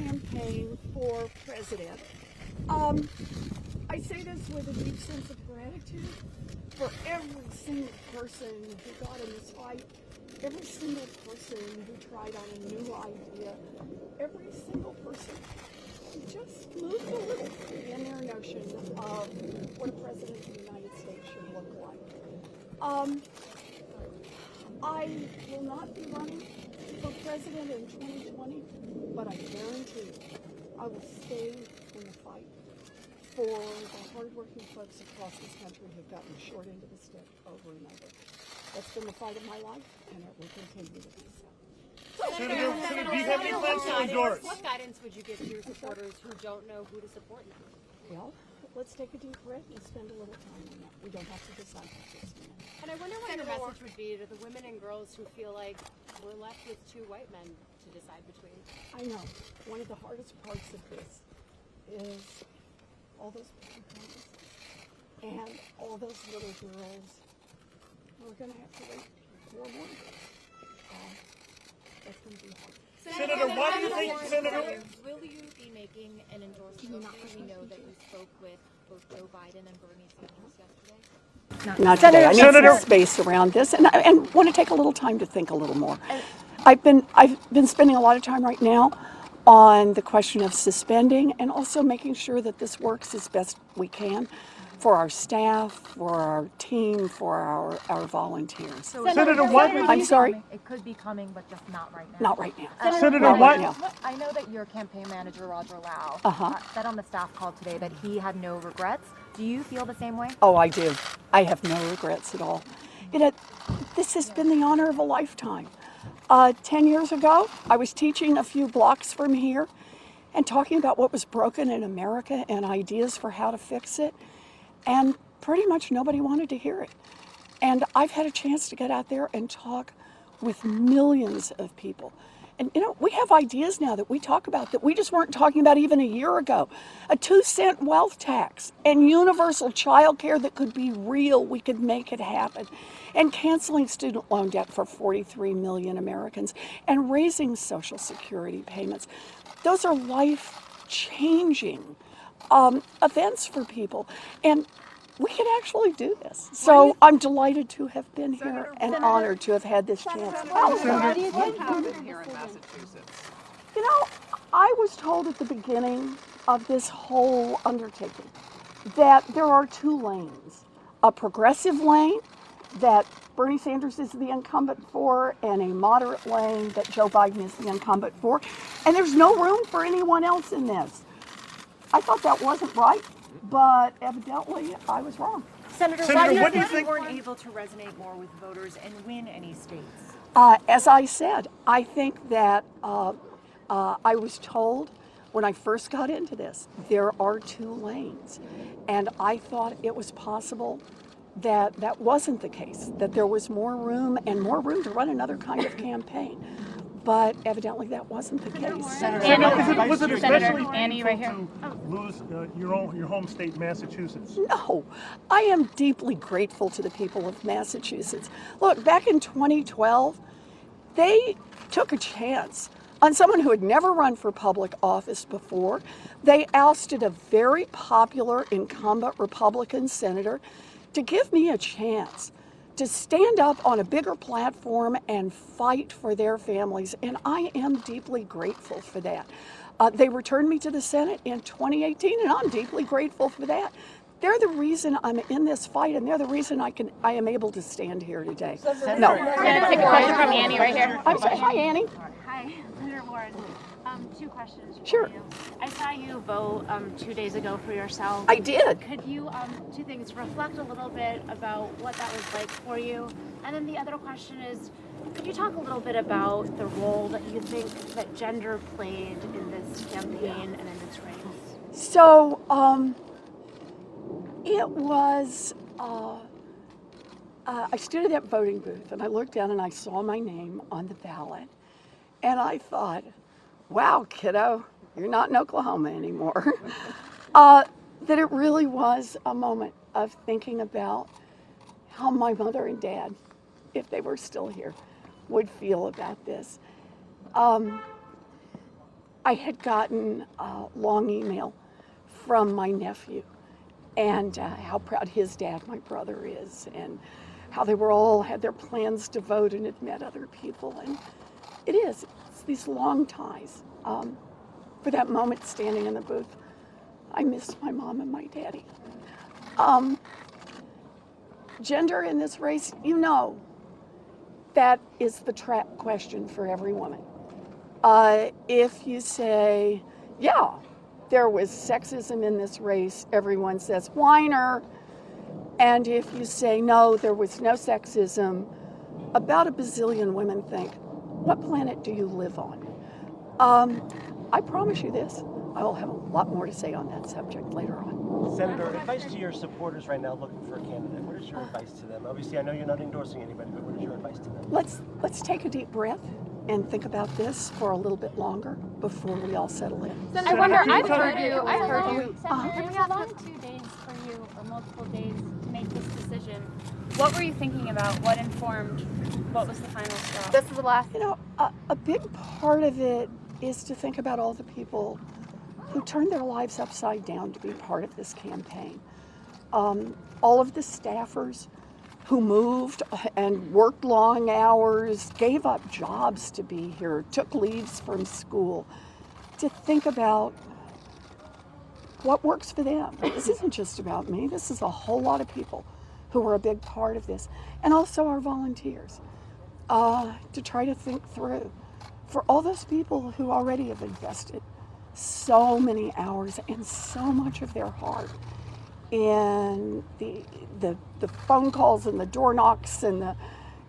campaign for president. I say this with a deep sense of gratitude for every single person who got in this fight, every single person who tried on a new idea, every single person who just moved a little in their notion of what a president of the United States should look like. I will not be running for president in 2020, but I guarantee I will stay in the fight for the hardworking folks across this country who've gotten the short end of the stick over and over. That's been the fight of my life, and it will continue to be so. Senator, do you have any plans to endorse? What guidance would you give to your supporters who don't know who to support now? Well, let's take a deep breath and spend a little time on that. We don't have to decide this minute. And I wonder what your message would be to the women and girls who feel like we're left with two white men to decide between. I know. One of the hardest parts of this is all those baby mamas and all those little girls. We're going to have to wait 4 more years. That's going to be hard. Senator, why do you think, Senator? Will you be making an endorsement? We know that you spoke with both Joe Biden and Bernie Sanders yesterday. Not today. I need some space around this, and want to take a little time to think a little more. I've been spending a lot of time right now on the question of suspending and also making sure that this works as best we can for our staff, for our team, for our volunteers. So Senator, what? I'm sorry? It could be coming, but just not right now. Not right now. Senator, Not what? right now. I know that your campaign manager, Roger Lau, Uh-huh. said on the staff call today that he had no regrets. Do you feel the same way? Oh, I do. I have no regrets at all. This has been the honor of a lifetime. 10 years ago, I was teaching a few blocks from here and talking about what was broken in America and ideas for how to fix it. And pretty much nobody wanted to hear it. And I've had a chance to get out there and talk with millions of people. And we have ideas now that we talk about that we just weren't talking about even a year ago. A 2-cent wealth tax and universal child care that could be real. We could make it happen. And canceling student loan debt for 43 million Americans and raising Social Security payments. Those are life-changing events for people. And we can actually do this. So I'm delighted to have been here and honored to have had this chance. What happened here in Massachusetts? I was told at the beginning of this whole undertaking that there are 2 lanes. A progressive lane that Bernie Sanders is the incumbent for and a moderate lane that Joe Biden is the incumbent for. And there's no room for anyone else in this. I thought that wasn't right, but evidently I was wrong. Senator, Senator, why what do you you think? weren't able to resonate more with voters and win any states? As I said, I think that I was told when I first got into this, there are 2 lanes. And I thought it was possible that that wasn't the case, that there was more room and more room to run another kind of campaign. But evidently that wasn't the case. Was it especially Annie, right here. to lose your home state, Massachusetts? No, I am deeply grateful to the people of Massachusetts. Look, back in 2012, they took a chance on someone who had never run for public office before. They ousted a very popular incumbent Republican senator to give me a chance to stand up on a bigger platform and fight for their families, and I am deeply grateful for that. They returned me to the Senate in 2018, and I'm deeply grateful for that. They're the reason I'm in this fight, and they're the reason I am able to stand here today. No. I'm going to take a question from Annie right here. I'm sorry. Hi, Annie. Hi, Senator Warren. 2 questions for Sure. you. I saw you vote 2 days ago for yourself. I did. Could you, 2 things, reflect a little bit about what that was like for you? And then the other question is, could you talk a little bit about the role that you think that gender played in this campaign and in this race? So, it was, I stood at that voting booth and I looked down and I saw my name on the ballot. And I thought, wow, kiddo, you're not in Oklahoma anymore. That it really was a moment of thinking about how my mother and dad, if they were still here, would feel about this. I had gotten a long email from my nephew and how proud his dad, my brother, is, and how they were all had their plans to vote and had met other people. And it's these long ties. For that moment standing in the booth, I missed my mom and my daddy. Gender in this race, that is the trap question for every woman. If you say, yeah, there was sexism in this race, everyone says, whiner. And if you say, no, there was no sexism, about a bazillion women think, what planet do you live on? I promise you this, I will have a lot more to say on that subject later on. Senator, advice to your supporters right now looking for a candidate. What is your advice to them? Obviously, I know you're not endorsing anybody, but what is your advice to them? Let's take a deep breath and think about this for a little bit longer before we all settle in. I wonder, I've heard you. It was a long 2 days for you, or multiple days, to make this decision. What were you thinking about? What informed? What was the final straw? This is the last. A big part of it is to think about all the people who turned their lives upside down to be part of this campaign. All of the staffers who moved and worked long hours, gave up jobs to be here, took leaves from school, to think about what works for them. This isn't just about me. This is a whole lot of people who were a big part of this, and also our volunteers, to try to think through for all those people who already have invested so many hours and so much of their heart in the phone calls and the door knocks and the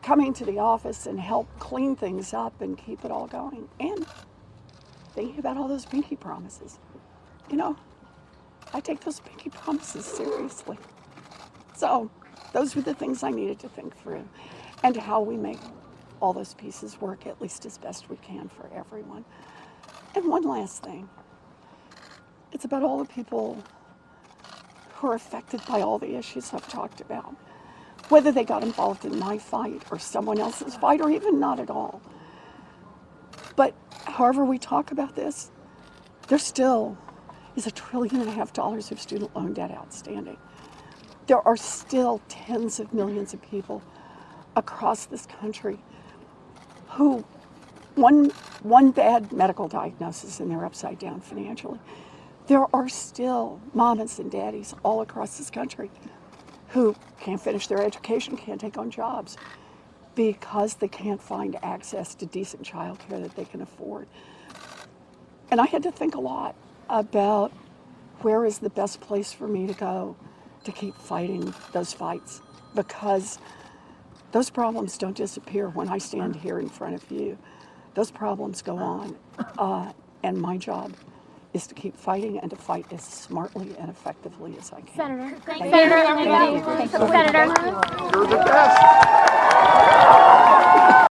coming to the office and help clean things up and keep it all going, and thinking about all those pinky promises. I take those pinky promises seriously. So those were the things I needed to think through, and how we make all those pieces work at least as best we can for everyone. And one last thing, it's about all the people who are affected by all the issues I've talked about, whether they got involved in my fight or someone else's fight, or even not at all. But however we talk about this, there still is $1.5 trillion of student loan debt outstanding. There are still tens of millions of people across this country who one bad medical diagnosis and they're upside down financially. There are still mamas and daddies all across this country who can't finish their education, can't take on jobs because they can't find access to decent childcare that they can afford. And I had to think a lot about where is the best place for me to go to keep fighting those fights, because those problems don't disappear when I stand here in front of you. Those problems go on, and my job is to keep fighting and to fight as smartly and effectively as I can. Senator, Senator, Senator. Senator. You're the best.